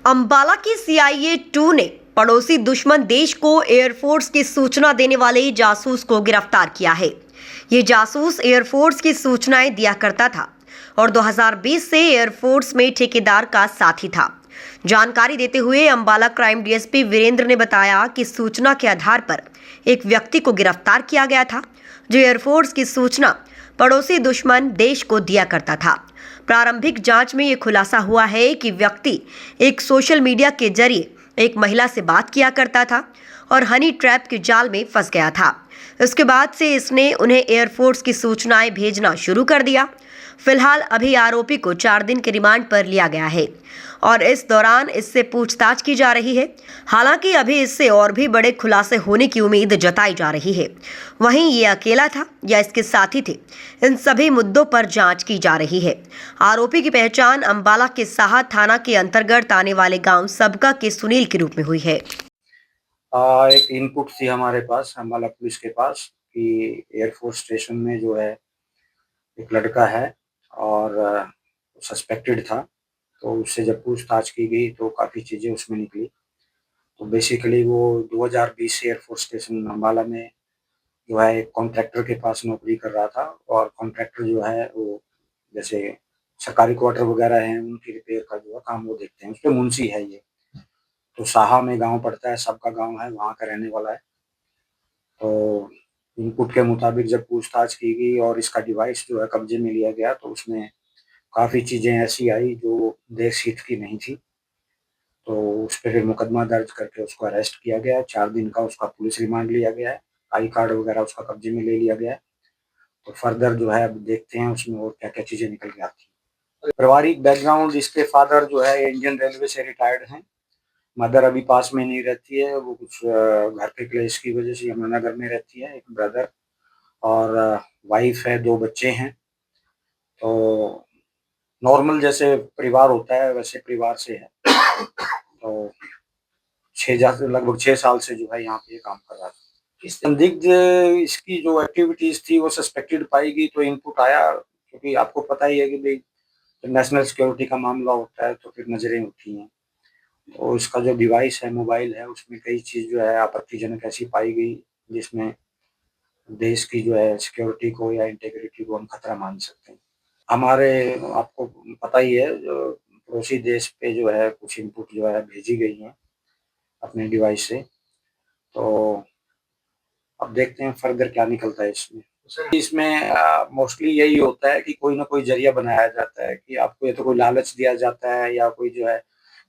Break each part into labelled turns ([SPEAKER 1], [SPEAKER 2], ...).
[SPEAKER 1] अंबाला की सीआईए 2 ने पड़ोसी दुश्मन देश को एयरफोर्स की सूचना देने वाले जासूस को गिरफ्तार किया है। ये जासूस एयरफोर्स की सूचनाएं दिया करता था और 2020 से एयरफोर्स में ठेकेदार का साथी था। जानकारी देते हुए अंबाला क्राइम डीएसपी वीरेंद्र ने बताया कि सूचना के आधार पर एक व्यक्ति को गिरफ्तार किया गया था जो एयरफोर्स की सूचना पड़ोसी दुश्मन देश को दिया करता था। प्रारंभिक जांच में यह खुलासा हुआ है कि व्यक्ति एक सोशल मीडिया के जरिए एक महिला से बात किया करता था और हनी ट्रैप के जाल में फंस गया था। इसके बाद से इसने उन्हें एयरफोर्स की सूचनाएं भेजना शुरू कर दिया। फिलहाल अभी आरोपी को 4 दिन के रिमांड पर लिया गया है और इस दौरान इससे पूछताछ की जा रही है। हालांकि अभी इससे और भी बड़े खुलासे होने की उम्मीद जताई जा रही है। वहीं ये अकेला था या इसके साथी थे, इन सभी मुद्दों पर जांच की जा रही है। आरोपी की पहचान अंबाला के साहा थाना के अंतर्गत आने वाले गांव सबका के सुनील के रूप में हुई है।
[SPEAKER 2] एक इनपुट थी हमारे पास अंबाला पुलिस के पास कि एयरफोर्स स्टेशन में जो है एक लड़का है और सस्पेक्टेड था। तो उससे जब पूछताछ की गई तो काफ़ी चीज़ें उसमें निकली। तो बेसिकली वो 2020 से एयरफोर्स स्टेशन अंबाला में जो है एक कॉन्ट्रैक्टर के पास नौकरी कर रहा था और कॉन्ट्रैक्टर जो है वो जैसे सरकारी क्वार्टर वगैरह हैं उनकी रिपेयर का जो है काम वो देखते हैं, उसपे मुंशी है ये। तो साहा में गाँव पड़ता है, सबका गाँव है, वहाँ का रहने वाला है। तो इनपुट के मुताबिक जब पूछताछ की गई और इसका डिवाइस जो है कब्जे में लिया गया तो उसमें काफ़ी चीज़ें ऐसी आई जो देश हित की नहीं थी। तो उस पे फिर मुकदमा दर्ज करके उसको अरेस्ट किया गया है। 4 दिन का उसका पुलिस रिमांड लिया गया है। आई कार्ड वगैरह उसका कब्जे में ले लिया गया है। तो फर्दर जो है अब देखते हैं उसमें और क्या-क्या चीज़ें निकल के आती हैं। पारिवारिक बैकग्राउंड, इसके फादर जो है इंडियन रेलवे से रिटायर्ड हैं। मदर अभी पास में नहीं रहती है, वो कुछ घर के क्लेश की वजह से यमुनानगर में रहती है। एक ब्रदर और वाइफ है, 2 बच्चे हैं। तो नॉर्मल जैसे परिवार होता है वैसे परिवार से है। तो 6 लगभग 6 साल से जो है यहाँ पे ये काम कर रहा था। इस संदिग्ध इसकी जो एक्टिविटीज़ थी वो सस्पेक्टेड पाई गई तो इनपुट आया, क्योंकि आपको पता ही है कि भई जब नेशनल सिक्योरिटी का मामला होता है तो फिर नज़रें उठती हैं। तो इसका जो डिवाइस है, मोबाइल है, उसमें कई चीज़ जो है आपत्तिजनक ऐसी पाई गई जिसमें देश की जो है सिक्योरिटी को या इंटीग्रिटी को हम खतरा मान सकते हैं। हमारे आपको पता ही है जो पड़ोसी देश पे जो है कुछ इनपुट जो है भेजी गई हैं अपने डिवाइस से। तो अब देखते हैं फर्दर क्या निकलता है इसमें। इसमें मोस्टली यही होता है कि कोई ना कोई ज़रिया बनाया जाता है कि आपको या तो कोई लालच दिया जाता है या कोई जो है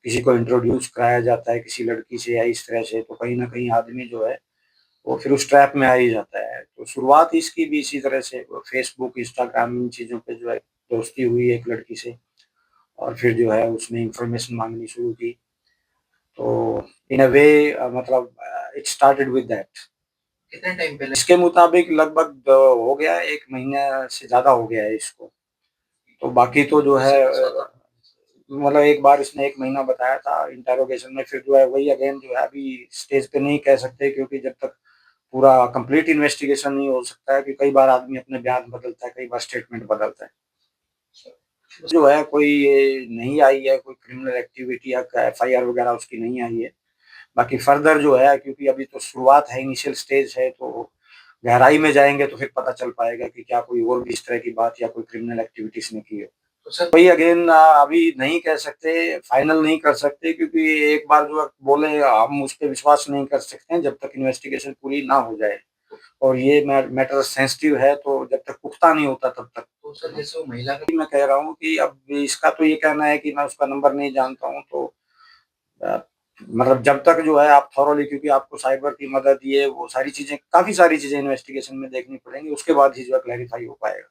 [SPEAKER 2] किसी को इंट्रोड्यूस कराया जाता है किसी लड़की से या इस तरह से, तो कहीं न कहीं आदमी जो है वो फिर उस ट्रैप में आ ही जाता है। तो शुरुआत इसकी भी इसी तरह से फेसबुक, इंस्टाग्राम इन चीज़ों पे जो है दोस्ती हुई एक लड़की से और फिर जो है उसने इन्फॉर्मेशन माँगनी शुरू की। तो इन अ वे मतलब इट स्टार्टेड विद दैट।
[SPEAKER 3] कितने टाइम पहले?
[SPEAKER 2] इसके मुताबिक लगभग हो गया है 1 महीना से ज़्यादा हो गया है इसको। तो बाकी तो जो है मतलब एक बार इसने 1 महीना बताया था इंटेरोगेशन में, फिर जो है वही अगेन जो है अभी स्टेज पे नहीं कह सकते क्योंकि जब तक पूरा कंप्लीट इन्वेस्टिगेशन नहीं हो सकता है कि कई बार आदमी अपने बयान बदलता है, कई बार स्टेटमेंट बदलता है। जो है कोई ये नहीं आई है, कोई क्रिमिनल एक्टिविटी या एफआईआर वगैरह उसकी नहीं आई है। बाकी फर्दर जो है क्योंकि अभी तो शुरुआत है, इनिशियल स्टेज है, तो गहराई में जाएँगे तो फिर पता चल पाएगा कि क्या कोई और भी इस तरह की बात या कोई क्रिमिनल एक्टिविटी इसने की है।
[SPEAKER 3] तो सर
[SPEAKER 2] वही अगेन अभी नहीं कह सकते, फाइनल नहीं कर सकते क्योंकि एक बार जो बोले हम उस पे विश्वास नहीं कर सकते हैं जब तक इन्वेस्टिगेशन पूरी ना हो जाए। और ये मैटर सेंसिटिव है तो जब तक पुख्ता नहीं होता तब तक।
[SPEAKER 3] तो सर जैसे वो महिला का
[SPEAKER 2] मैं कह रहा हूँ कि अब इसका तो ये कहना है कि मैं उसका नंबर नहीं जानता हूँ, तो अ, मतलब जब तक जो है आप थॉरोली, क्योंकि आपको साइबर की मदद ये वो सारी चीज़ें काफ़ी सारी चीज़ें इन्वेस्टिगेशन में देखनी पड़ेंगी, उसके बाद ही जो है क्लैरिफाई हो पाएगा।